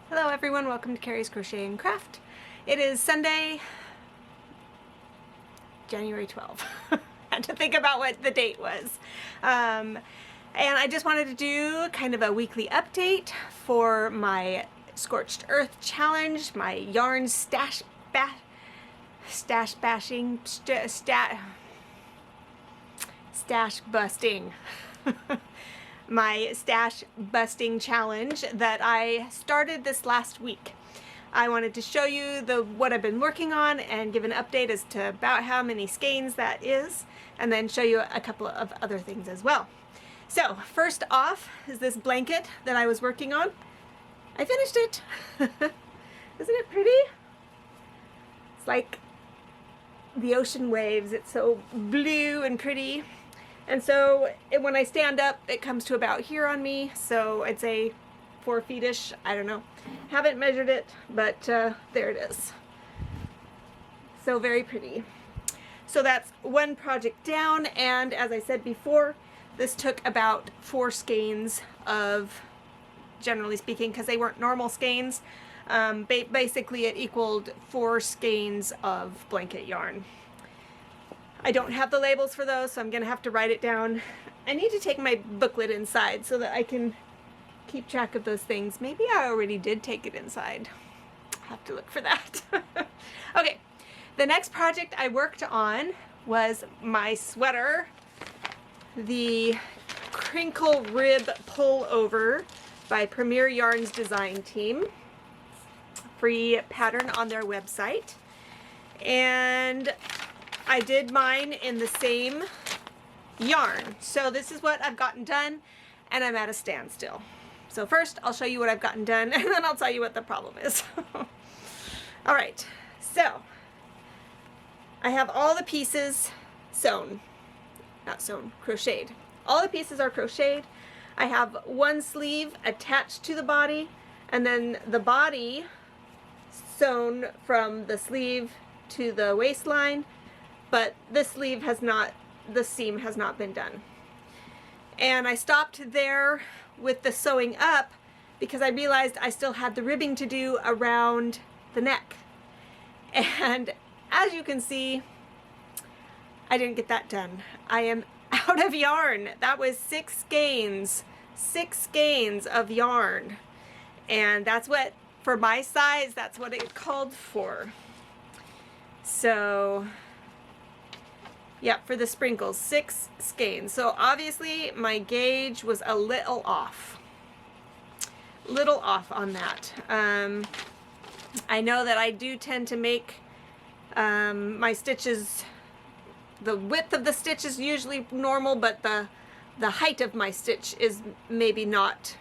Hello everyone, welcome to Carrie's Crochet and Craft. It is Sunday, January 12th. Had to think about what the date was. And I just wanted to do kind of a weekly update for my Scorched Earth Challenge, my yarn stash busting. My stash busting challenge that I started this last week. I wanted to show you what I've been working on and give an update as to about how many skeins that is, and then show you a couple of other things as well. So first off is this blanket that I was working on. I finished it. Isn't it pretty? It's like the ocean waves. It's so blue and pretty. And so when I stand up, it comes to about here on me, so I'd say 4 feet-ish, I don't know. Haven't measured it, but there it is. So very pretty. So that's one project down, and as I said before, this took about 4 skeins of, generally speaking, because they weren't normal skeins, basically it equaled 4 skeins of blanket yarn. I don't have the labels for those, so I'm going to have to write it down. I need to take my booklet inside so that I can keep track of those things. Maybe I already did take it inside. I'll have to look for that. Okay, the next project I worked on was my sweater, the Crinkle Rib Pullover by Premier Yarns Design Team. Free pattern on their website. And I did mine in the same yarn. So this is what I've gotten done, and I'm at a standstill. So first I'll show you what I've gotten done, and then I'll tell you what the problem is. All right, so I have all the pieces sewn, not sewn, crocheted. All the pieces are crocheted. I have one sleeve attached to the body, and then the body sewn from the sleeve to the waistline, but this sleeve has not, the seam has not been done. And I stopped there with the sewing up because I realized I still had the ribbing to do around the neck. And as you can see, I didn't get that done. I am out of yarn. That was 6 skeins of yarn. And that's what, for my size, that's what it called for. So yeah, for the sprinkles, 6 skeins. So obviously my gauge was a little off. On that. I know that I do tend to make my stitches, the width of the stitch is usually normal, but the height of my stitch is maybe not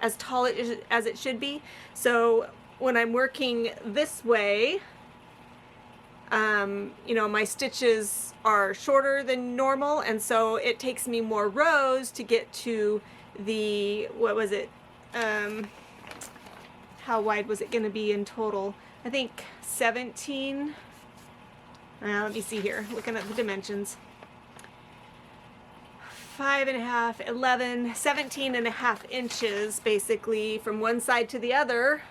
as tall as it should be. So when I'm working this way, you know, my stitches are shorter than normal, and so it takes me more rows to get to the, what was it, how wide was it going to be in total? I think 17, let me see here, looking at the dimensions, 5.5, 11, 17.5 inches basically from one side to the other,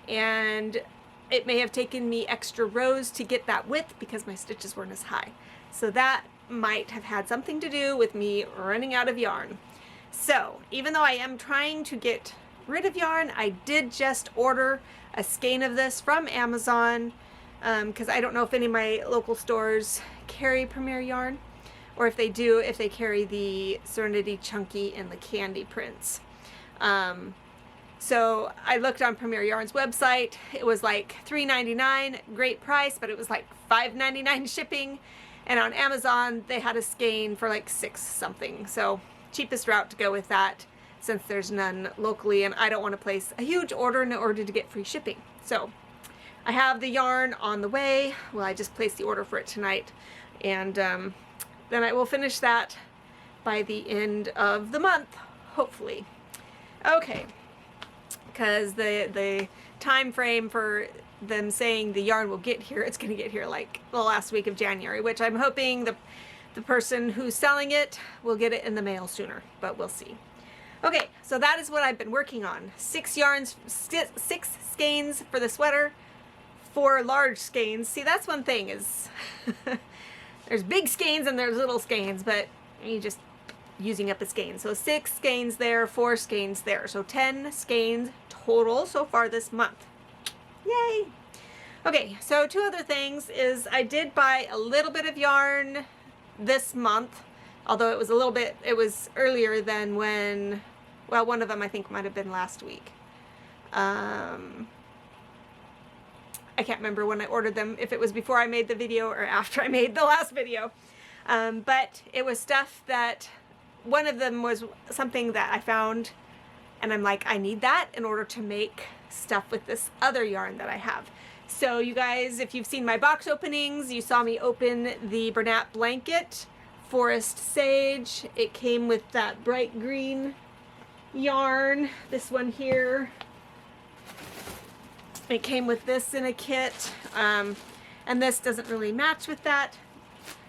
and it may have taken me extra rows to get that width because my stitches weren't as high. So that might have had something to do with me running out of yarn. So even though I am trying to get rid of yarn, I did just order a skein of this from Amazon because I don't know if any of my local stores carry Premier yarn, or if they do, if they carry the Serenity Chunky and the Candy prints. So I looked on Premier Yarn's website. It was like $3.99, great price, but it was like $5.99 shipping. And on Amazon, they had a skein for like $6 something. So cheapest route to go with that, since there's none locally, and I don't want to place a huge order in order to get free shipping. So I have the yarn on the way. Well, I just placed the order for it tonight, and then I will finish that by the end of the month, hopefully. Okay. Because the time frame for them saying the yarn will get here, it's going to get here like the last week of January, which I'm hoping the person who's selling it will get it in the mail sooner, but we'll see. Okay, so that is what I've been working on. 6 yarns, 6 skeins for the sweater, 4 large skeins. See, that's one thing is there's big skeins and there's little skeins, but you just using up a skein. So 6 skeins there, 4 skeins there. So 10 skeins total so far this month. Yay! Okay, so 2 other things is I did buy a little bit of yarn this month, although it was earlier than when, well, one of them I think might have been last week. I can't remember when I ordered them, if it was before I made the video or after I made the last video. But it was stuff that, one of them was something that I found and I'm like, I need that in order to make stuff with this other yarn that I have. So you guys, if you've seen my box openings, you saw me open the Bernat blanket, Forest Sage. It came with that bright green yarn, this one here. It came with this in a kit, and this doesn't really match with that.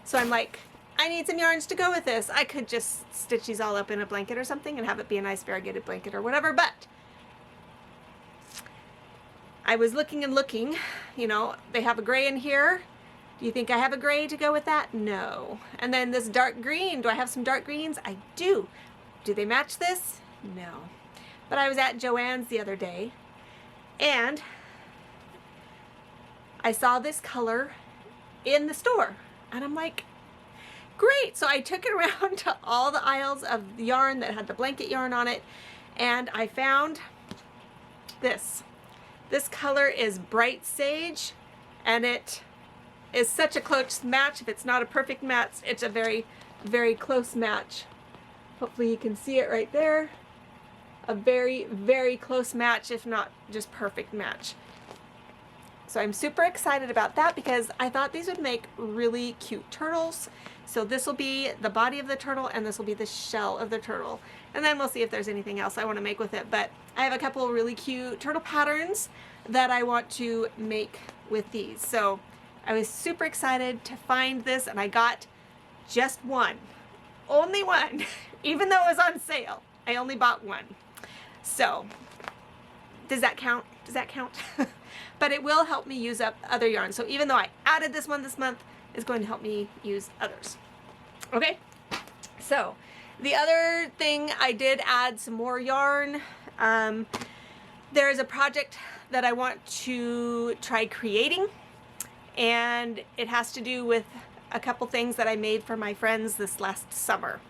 So I'm like, I need some yarns to go with this. I could just stitch these all up in a blanket or something and have it be a nice variegated blanket or whatever, but I was looking and looking, you know, they have a gray in here. Do you think I have a gray to go with that? No. And then this dark green, do I have some dark greens? I do. Do they match this? No. But I was at Joann's the other day and I saw this color in the store and I'm like, great. So I took it around to all the aisles of yarn that had the blanket yarn on it and I found this. This color is Bright Sage and it is such a close match. If it's not a perfect match, it's a very, very close match. Hopefully you can see it right there. A very, very close match, if not just perfect match. So I'm super excited about that because I thought these would make really cute turtles. So this will be the body of the turtle and this will be the shell of the turtle. And then we'll see if there's anything else I want to make with it. But I have a couple of really cute turtle patterns that I want to make with these. So I was super excited to find this and I got just one. Only one. Even though it was on sale, I only bought one. So does that count? Does that count? But it will help me use up other yarn. So even though I added this one this month, it's going to help me use others. Okay, so the other thing, I did add some more yarn. There is a project that I want to try creating, and it has to do with a couple things that I made for my friends this last summer.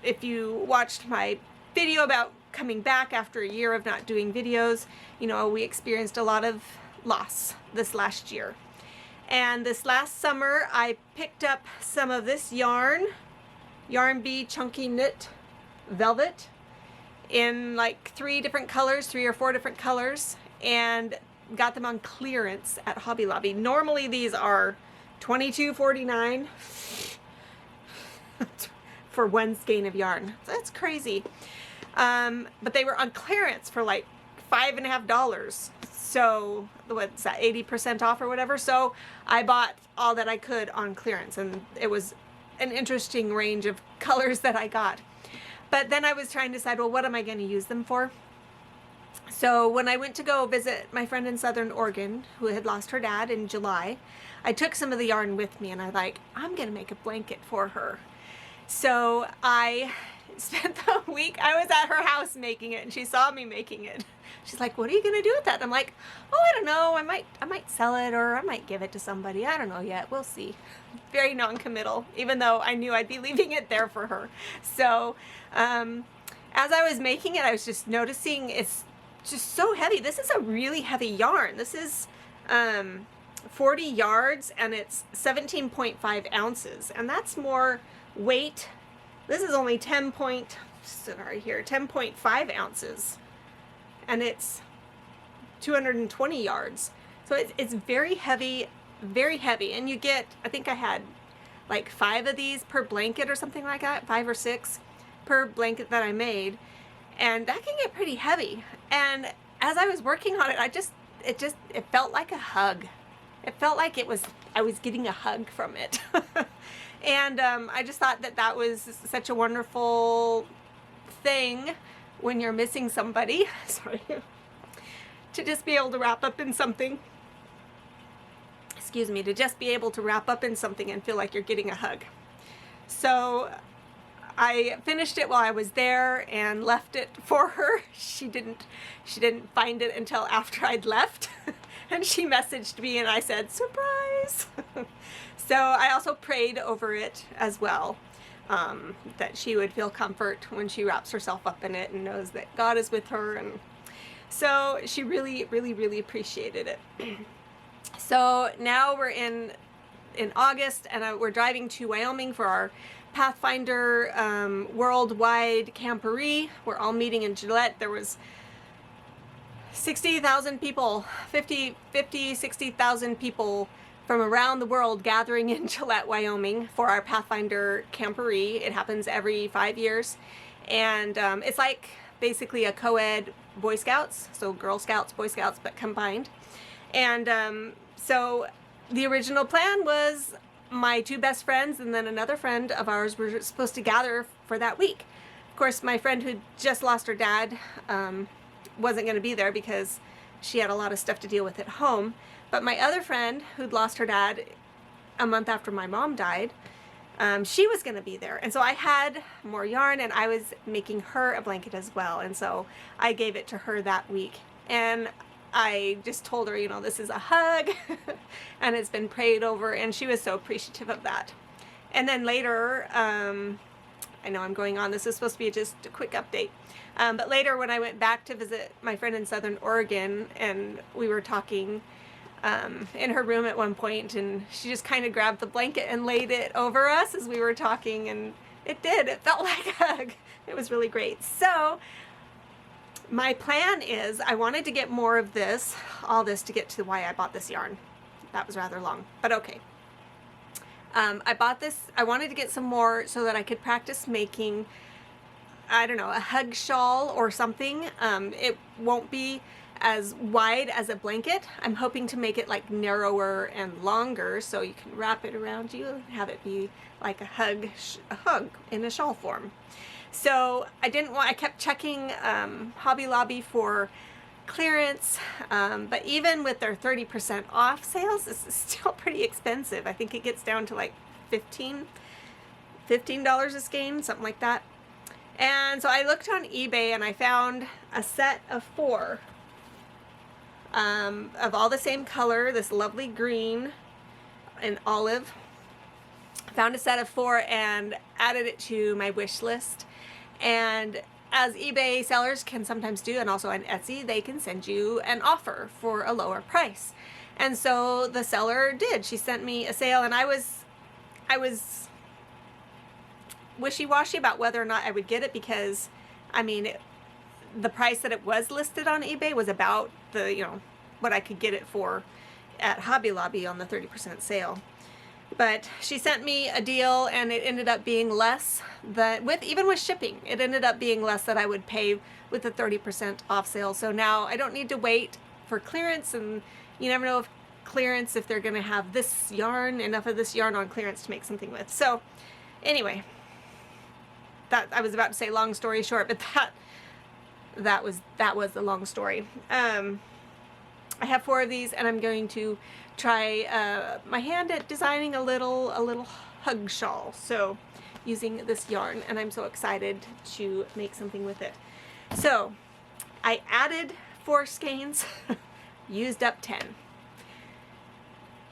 If you watched my video about coming back after a year of not doing videos, you know, we experienced a lot of loss this last year. And this last summer, I picked up some of this yarn, Yarn Bee Chunky Knit Velvet, in like 3 different colors, 3 or 4 different colors, and got them on clearance at Hobby Lobby. Normally these are $22.49 for 1 skein of yarn. That's crazy. But they were on clearance for like $5.50. So what's that, 80% off or whatever? So I bought all that I could on clearance, and it was an interesting range of colors that I got. But then I was trying to decide, well, what am I going to use them for? So when I went to go visit my friend in Southern Oregon who had lost her dad in July, I took some of the yarn with me and I was like, I'm going to make a blanket for her. So I spent the week, I was at her house making it and she saw me making it. She's like, what are you going to do with that? And I'm like, oh, I don't know. I might sell it or I might give it to somebody. I don't know yet. We'll see. Very non-committal, even though I knew I'd be leaving it there for her. So as I was making it, I was just noticing it's just so heavy. This is a really heavy yarn. This is 40 yards and it's 17.5 ounces. And that's more weight. This is only 10.5 ounces. And it's 220 yards. So it's very heavy, and you get, I think I had like 5 of these per blanket or something like that, 5 or 6 per blanket that I made, and that can get pretty heavy. And as I was working on it, it felt like a hug. It felt like I was getting a hug from it. And I just thought that was such a wonderful thing when you're missing somebody. Sorry. To just be able to wrap up in something. Excuse me, to just be able to wrap up in something and feel like you're getting a hug. So I finished it while I was there and left it for her. She didn't find it until after I'd left. And she messaged me and I said, surprise! So I also prayed over it as well, that she would feel comfort when she wraps herself up in it and knows that God is with her. And so she really, really, really appreciated it. So now we're in August, and we're driving to Wyoming for our Pathfinder worldwide camporee. We're all meeting in Gillette. There was 60,000 people, 60,000 people from around the world gathering in Gillette, Wyoming for our Pathfinder camporee. It happens every 5 years. And it's like basically a co-ed Boy Scouts, so Girl Scouts, Boy Scouts, but combined. And so the original plan was my two best friends and then another friend of ours were supposed to gather for that week. Of course, my friend who just lost her dad wasn't going to be there because she had a lot of stuff to deal with at home. But my other friend who'd lost her dad a month after my mom died, she was going to be there. And so I had more yarn and I was making her a blanket as well. And so I gave it to her that week. And I just told her, you know, this is a hug and it's been prayed over, and she was so appreciative of that. And then later, I know I'm going on, this is supposed to be just a quick update. But later when I went back to visit my friend in Southern Oregon, and we were talking in her room at one point, and she just kind of grabbed the blanket and laid it over us as we were talking, and it felt like a hug. It was really great. So my plan is I wanted to get more of this, all this, to get to why I bought this yarn. That was rather long, but okay. I bought this, I wanted to get some more so that I could practice making, I don't know, a hug shawl or something. It won't be as wide as a blanket. I'm hoping to make it like narrower and longer so you can wrap it around you and have it be like a hug in a shawl form. So I kept checking Hobby Lobby for clearance, but even with their 30% off sales, this is still pretty expensive. I think it gets down to like $15 a skein, something like that. And so I looked on eBay and I found a set of 4 of all the same color, this lovely green and olive. Found a set of 4 and added it to my wish list. And as eBay sellers can sometimes do, and also on Etsy, they can send you an offer for a lower price. And so the seller did. She sent me a sale, and I was wishy-washy about whether or not I would get it, because I mean, the price that it was listed on eBay was about the, you know, what I could get it for at Hobby Lobby on the 30% sale. But she sent me a deal, and it ended up being less than, even with shipping, it ended up being less than I would pay with the 30% off sale. So now I don't need to wait for clearance, and you never know if they're going to have this yarn, enough of this yarn on clearance to make something with. So anyway, that, I was about to say long story short, but that was the long story. I have 4 of these, and I'm going to try my hand at designing a little hug shawl, so using this yarn, and I'm so excited to make something with it. So I added 4 skeins, used up 10.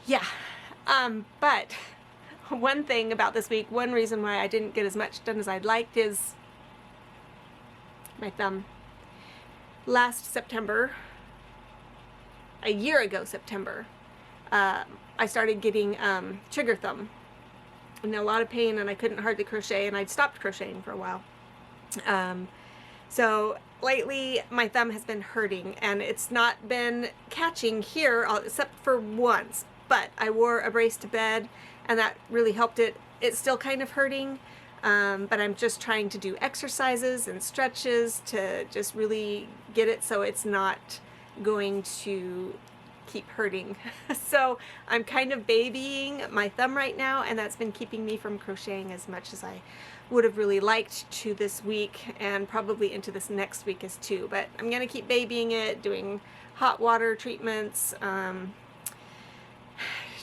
Yeah, but one thing about this week, one reason why I didn't get as much done as I'd liked is my thumb. Last September, a year ago September, I started getting trigger thumb. In a lot of pain, and I couldn't hardly crochet, and I'd stopped crocheting for a while. So lately my thumb has been hurting, and it's not been catching here except for once, but I wore a brace to bed and that really helped it. It's still kind of hurting, but I'm just trying to do exercises and stretches to just really get it so it's not going to keep hurting. So I'm kind of babying my thumb right now, and that's been keeping me from crocheting as much as I would have really liked to this week, and probably into this next week as too. But I'm gonna keep babying it, doing hot water treatments,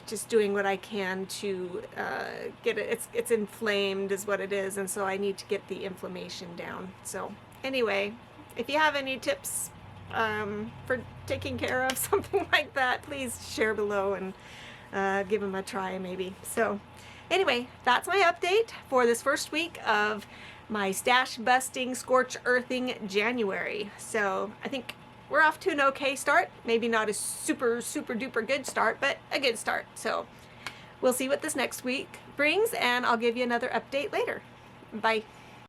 just doing what I can to get it. It's inflamed is what it is, and so I need to get the inflammation down. So anyway, if you have any tips for taking care of something like that, please share below and give them a try maybe. So anyway, that's my update for this first week of my stash busting, scorch earthing January. So I think we're off to an okay start. Maybe not a super duper good start, but a good start. So we'll see what this next week brings, and I'll give you another update later. Bye.